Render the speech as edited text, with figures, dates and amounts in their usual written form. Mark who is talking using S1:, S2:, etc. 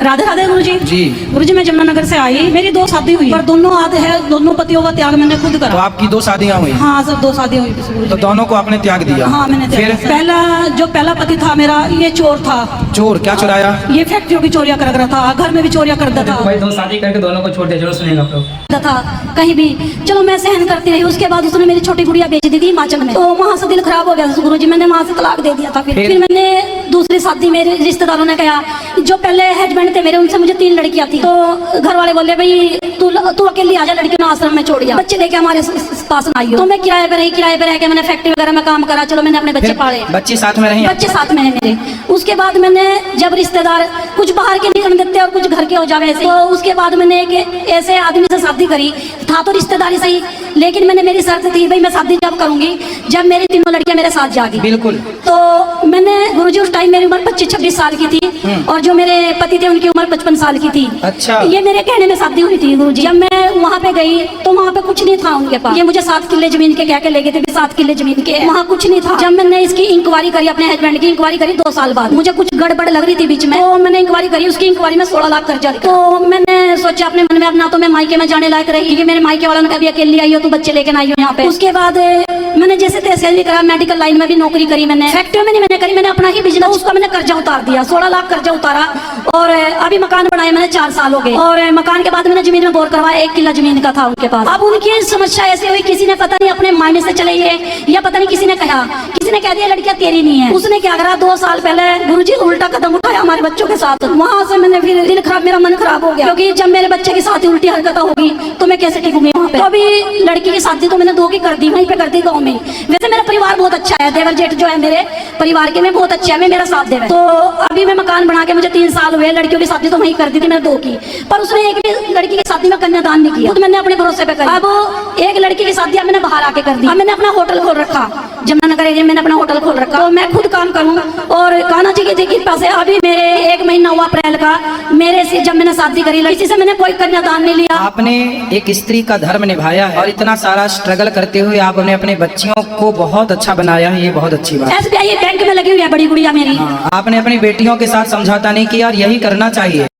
S1: राधे राधे गुरु
S2: जी।
S1: गुरु जी मैं जमुनानगर से आई, मेरी 2 शादी हुई पर दोनों आधे है, दोनों पतियों का त्याग मैंने खुद
S2: तो
S1: करा।
S2: आपकी 2 शादियां हुई?
S1: हाँ सर 2 शादी हुई गुरु
S2: तो
S1: जी।
S2: दोनों को आपने त्याग दिया?
S1: हाँ मैंने त्याग।
S2: फिर
S1: पहला पति था मेरा, ये चोर था।
S2: चोर? क्या चुराया?
S1: ये फैक्ट्रियों की चोरियां कर रहा था, घर में भी चोरियां करता था।
S3: भाई 2 शादी करके दोनों को छोड़ दिया, जरूर सुनेगा आप लोग।
S1: था कहीं भी, चलो मैं सहन करती रही। उसके बाद उसने मेरी छोटी गुड़िया बेच दी थी हिमाचल में, तो वहाँ से दिल खराब हो गया गुरु जी, मैंने वहाँ से तलाक दे दिया था। फिर मैंने दूसरी शादी, मेरे रिश्तेदारों ने कहा, जो पहले हस्बैंड थे मेरे उनसे मुझे 3 लड़कियां थी, तो घर वाले बोले भाई तू अकेली आ जा, लड़कियों ने आश्रम में छोड़ दिया, बच्चे लेके हमारे पास ना आइयो। तो मैं किराए पे रह के मैंने फैक्ट्री वगैरह में काम करा, चलो मैंने अपने बच्चे पाले।
S2: बच्चे साथ में रहे?
S1: बच्चे साथ में है मेरे। उसके बाद मैंने जब रिश्तेदार कुछ बाहर के निकल देते और कुछ घर के हो जावे ऐसे, तो उसके बाद मैंने एक ऐसे आदमी से शादी करी। था तो रिश्तेदारी सही, लेकिन मैंने मेरी शर्त थी भाई मैं शादी जब करूंगी जब मेरी 3 लड़कियां मेरे साथ जाएगी।
S2: बिल्कुल।
S1: तो मैंने गुरुजी उस टाइम मेरी उम्र 25-26 साल की थी और जो मेरे पति थे उनकी उम्र 55 साल की थी।
S2: अच्छा।
S1: ये मेरे कहने में शादी हुई थी गुरुजी। जब मैं वहाँ पे गई तो वहाँ पे कुछ नहीं था उनके पास। ये मुझे 7 किले जमीन के कह के ले गए थे, 7 किले जमीन के, वहाँ कुछ नहीं था। जब मैंने इसकी इंक्वायरी करी, अपने हस्बैंड की इंक्वायरी करी 2 साल बाद, मुझे कुछ गड़बड़ लग रही थी बीच में, तो मैंने इंक्वायरी करी। उसकी इंक्वायरी में 16 लाख खर्चा। तो मैंने सोचा अपने मन में, अपना तो मैं मायके में जाने लायक रही, मेरे मायके वालों ने कभी अकेली आई हो तो बच्चे लेके आई हो यहाँ पे। उसके बाद मैंने जैसे तैसे भी करा, मेडिकल लाइन में भी नौकरी करी मैंने, फैक्ट्री में नहीं मैंने करी, मैंने अपना ही बिजनेस, उसका मैंने कर्जा उतार दिया, 16 लाख कर्जा उतारा। और अभी मकान बनाया मैंने 4 साल हो गए। और मकान के बाद मैंने जमीन में बोर करवाया, 1 किला जमीन का था उनके पास। अब उनकी समस्या ऐसी हुई, किसी ने पता नहीं अपने मायने से चले ये, या पता नहीं किसी ने कह दिया लड़कियां तेरी नहीं है। उसने क्या करा, 2 साल पहले गुरुजी उल्टा कदम उठाया हमारे बच्चों के साथ। वहां से मैंने फिर दिल खराब, मेरा मन खराब हो गया, क्योंकि जब मेरे बच्चे के साथ उल्टी हरकत होगी तो मैं कैसे टिकूंगी वहाँ पे। तो अभी लड़की की शादी तो मैंने 2 की कर दी, वहीं पे कर दी गाँव में। वैसे मेरा परिवार बहुत अच्छा है, देवर जेठ जो है मेरे परिवार के में बहुत अच्छे है, मेरा साथ देवे। तो अभी मैं मकान बना के मुझे 3 साल हुए, लड़कियों की शादी तो वहीं कर दी थी मैंने 2 की, पर उसने एक भी लड़की की शादी में कन्यादान नहीं किया, तो मैंने अपने भरोसे पे करी। अब एक लड़की की शादी मैंने बाहर आके कर दी। अब मैंने अपना होटल खोल रखा जमुनानगर एरिया में, मैंने अपना होटल खोल रखा, तो मैं खुद काम करूँ। और कान्हा जी की कृपा से अभी मेरे 1 महीना हुआ अप्रैल का, मेरे से जब मैंने शादी करी किसी से मैंने कोई कन्यादान नहीं लिया।
S2: आपने एक स्त्री का धर्म निभाया है और इतना सारा स्ट्रगल करते हुए आपने अपने बच्चियों को बहुत अच्छा बनाया है, ये बहुत अच्छी बात है।
S1: SBI बैंक में लगी हुई है बड़ी गुड़िया मेरी।
S2: आपने अपनी बेटियों के साथ समझौता नहीं किया और यही करना चाहिए।